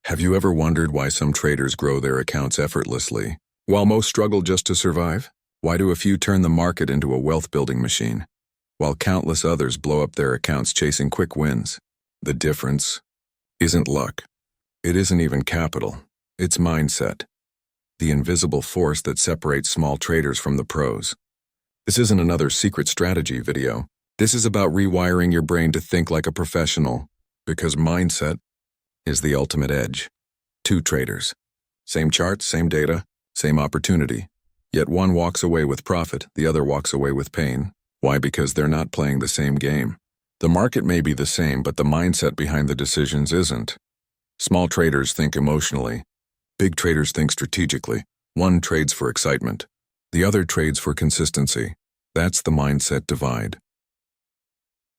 Have you ever wondered why some traders grow their accounts effortlessly, while most struggle just to survive? Why do a few turn the market into a wealth-building machine, while countless others blow up their accounts chasing quick wins? The difference isn't luck. It isn't even capital. It's mindset. The invisible force that separates small traders from the pros. This isn't another secret strategy video. This is about rewiring your brain to think like a professional, because mindset is the ultimate edge. Two traders. Same chart, same data, same opportunity. Yet one walks away with profit, the other walks away with pain. Why? Because they're not playing the same game. The market may be the same, but the mindset behind the decisions isn't. Small traders think emotionally. Big traders think strategically. One trades for excitement. The other trades for consistency. That's the mindset divide.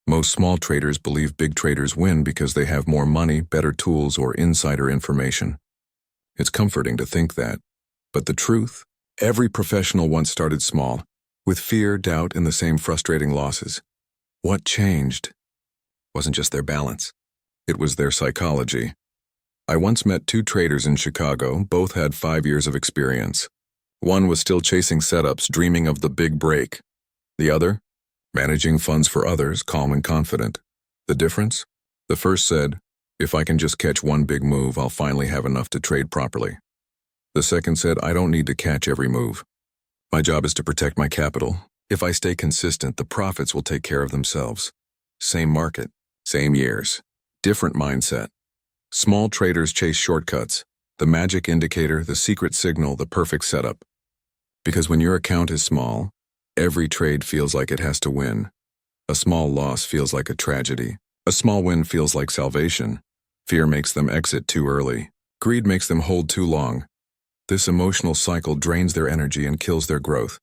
Most small traders believe big traders win because they have more money, better tools, or insider information. It's comforting to think that. But the truth? Every professional once started small, with fear, doubt, and the same frustrating losses. What changed? Wasn't just their balance. It was their psychology. I once met two traders in Chicago. Both had 5 years of experience. One was still chasing setups, dreaming of the big break. The other, managing funds for others, calm and confident. The difference? The first said, "If I can just catch one big move, I'll finally have enough to trade properly." The second said, "I don't need to catch every move. My job is to protect my capital. If I stay consistent, the profits will take care of themselves." Same market, same years, different mindset. Small traders chase shortcuts, the magic indicator, the secret signal, the perfect setup. Because when your account is small, every trade feels like it has to win. A small loss feels like a tragedy. A small win feels like salvation. Fear makes them exit too early. Greed makes them hold too long. This emotional cycle drains their energy and kills their growth.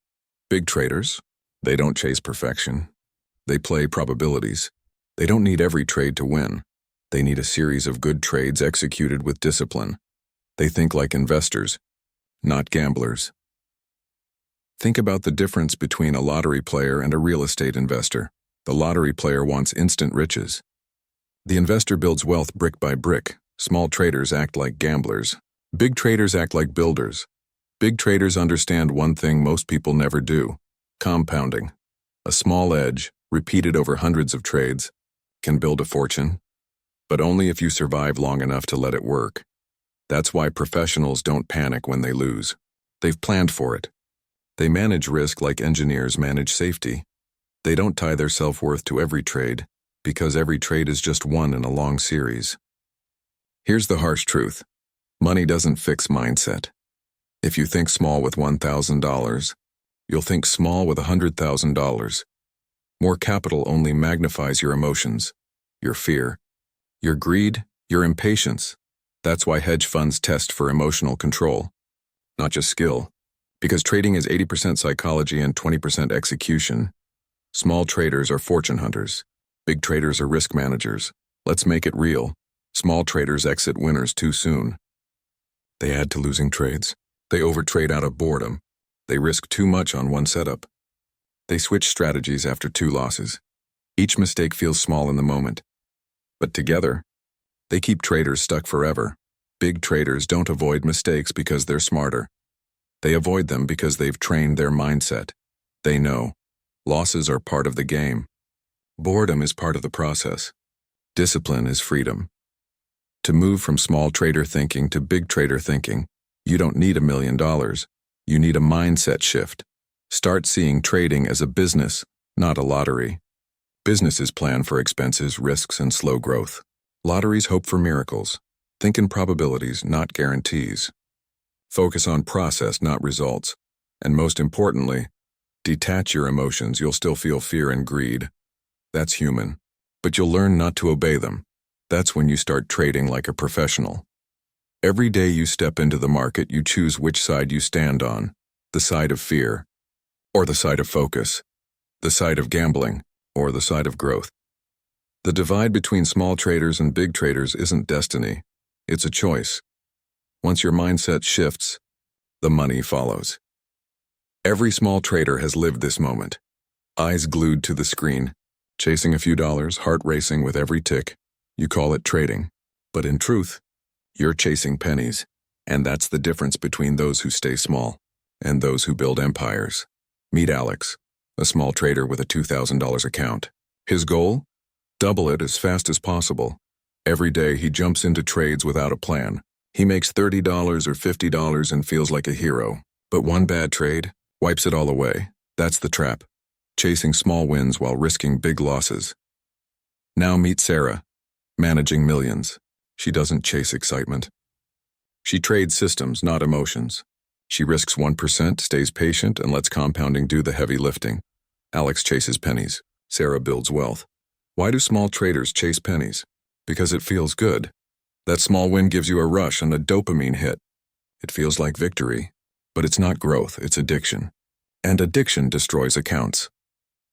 Big traders, they don't chase perfection. They play probabilities. They don't need every trade to win. They need a series of good trades executed with discipline. They think like investors, not gamblers. Think about the difference between a lottery player and a real estate investor. The lottery player wants instant riches. The investor builds wealth brick by brick. Small traders act like gamblers. Big traders act like builders. Big traders understand one thing most people never do: compounding. A small edge, repeated over hundreds of trades, can build a fortune, but only if you survive long enough to let it work. That's why professionals don't panic when they lose. They've planned for it. They manage risk like engineers manage safety. They don't tie their self-worth to every trade, because every trade is just one in a long series. Here's the harsh truth. Money doesn't fix mindset. If you think small with $1,000, you'll think small with $100,000. More capital only magnifies your emotions, your fear, your greed, your impatience. That's why hedge funds test for emotional control, not just skill. Because trading is 80% psychology and 20% execution. Small traders are fortune hunters. Big traders are risk managers. Let's make it real. Small traders exit winners too soon. They add to losing trades. They overtrade out of boredom. They risk too much on one setup. They switch strategies after 2 losses. Each mistake feels small in the moment. But together, they keep traders stuck forever. Big traders don't avoid mistakes because they're smarter. They avoid them because they've trained their mindset. They know losses are part of the game. Boredom is part of the process. Discipline is freedom. To move from small trader thinking to big trader thinking, you don't need $1 million. You need a mindset shift. Start seeing trading as a business, not a lottery. Businesses plan for expenses, risks, and slow growth. Lotteries hope for miracles. Think in probabilities, not guarantees. Focus on process, not results. And most importantly, detach your emotions. You'll still feel fear and greed. That's human. But you'll learn not to obey them. That's when you start trading like a professional. Every day you step into the market, you choose which side you stand on. The side of fear, or the side of focus. The side of gambling, or the side of growth. The divide between small traders and big traders isn't destiny. It's a choice. Once your mindset shifts, the money follows. Every small trader has lived this moment. Eyes glued to the screen, chasing a few dollars, heart racing with every tick. You call it trading. But in truth, You're chasing pennies, and that's the difference between those who stay small and those who build empires. Meet Alex, a small trader with a $2,000 account. His goal? Double it as fast as possible. Every day he jumps into trades without a plan. He makes $30 or $50 and feels like a hero. But one bad trade wipes it all away. That's the trap. Chasing small wins while risking big losses. Now meet Sarah, managing millions. She doesn't chase excitement. She trades systems, not emotions. She risks 1%, stays patient, and lets compounding do the heavy lifting. Alex chases pennies. Sarah builds wealth. Why do small traders chase pennies? Because it feels good. That small win gives you a rush and a dopamine hit. It feels like victory. But it's not growth, it's addiction. And addiction destroys accounts.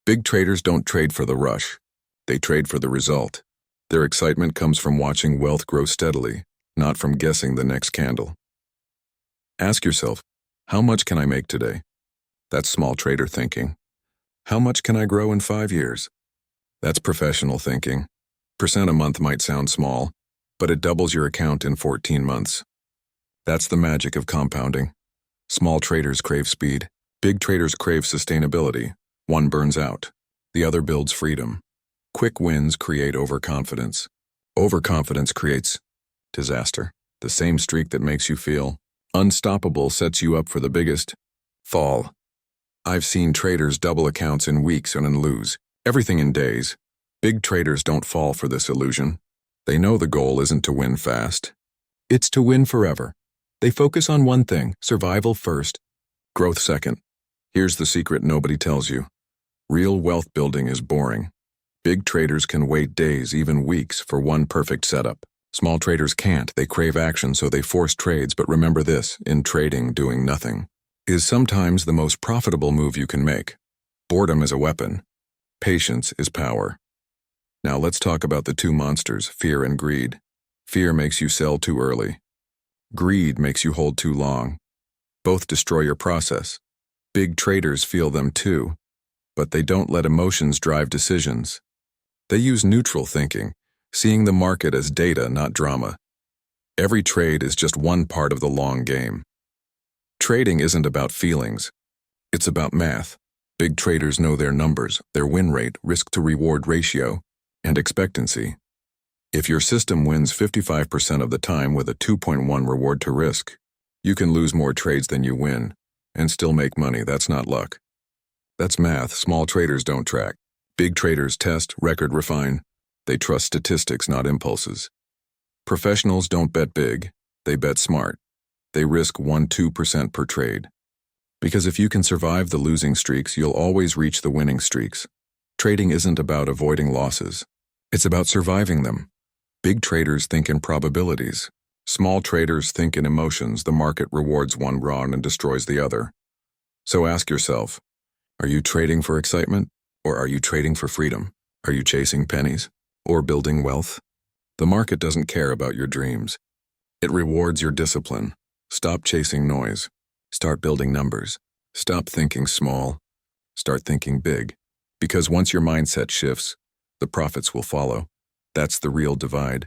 Big traders don't trade for the rush. They trade for the result. Their excitement comes from watching wealth grow steadily, not from guessing the next candle. Ask yourself, how much can I make today? That's small trader thinking. How much can I grow in 5 years? That's professional thinking. Percent a month might sound small, but it doubles your account in 14 months. That's the magic of compounding. Small traders crave speed. Big traders crave sustainability. One burns out. The other builds freedom. Quick wins create overconfidence. Overconfidence creates disaster. The same streak that makes you feel unstoppable sets you up for the biggest fall. I've seen traders double accounts in weeks and then lose everything in days. Big traders don't fall for this illusion. They know the goal isn't to win fast. It's to win forever. They focus on one thing, survival first, growth second. Here's the secret nobody tells you. Real wealth building is boring. Big traders can wait days, even weeks, for one perfect setup. Small traders can't. They crave action, so they force trades. But remember this, in trading, doing nothing is sometimes the most profitable move you can make. Boredom is a weapon. Patience is power. Now let's talk about the two monsters, fear and greed. Fear makes you sell too early. Greed makes you hold too long. Both destroy your process. Big traders feel them too, but they don't let emotions drive decisions. They use neutral thinking, seeing the market as data, not drama. Every trade is just one part of the long game. Trading isn't about feelings. It's about math. Big traders know their numbers, their win rate, risk-to-reward ratio, and expectancy. If your system wins 55% of the time with a 2.1 reward to risk, you can lose more trades than you win and still make money. That's not luck. That's math small traders don't track. Big traders test, record, refine. They trust statistics, not impulses. Professionals don't bet big, they bet smart. They risk 1-2% per trade. Because if you can survive the losing streaks, you'll always reach the winning streaks. Trading isn't about avoiding losses. It's about surviving them. Big traders think in probabilities. Small traders think in emotions. The market rewards one round and destroys the other. So ask yourself, are you trading for excitement, or are you trading for freedom? Are you chasing pennies, or building wealth? The market doesn't care about your dreams. It rewards your discipline. Stop chasing noise. Start building numbers. Stop thinking small. Start thinking big. Because once your mindset shifts, the profits will follow. That's the real divide.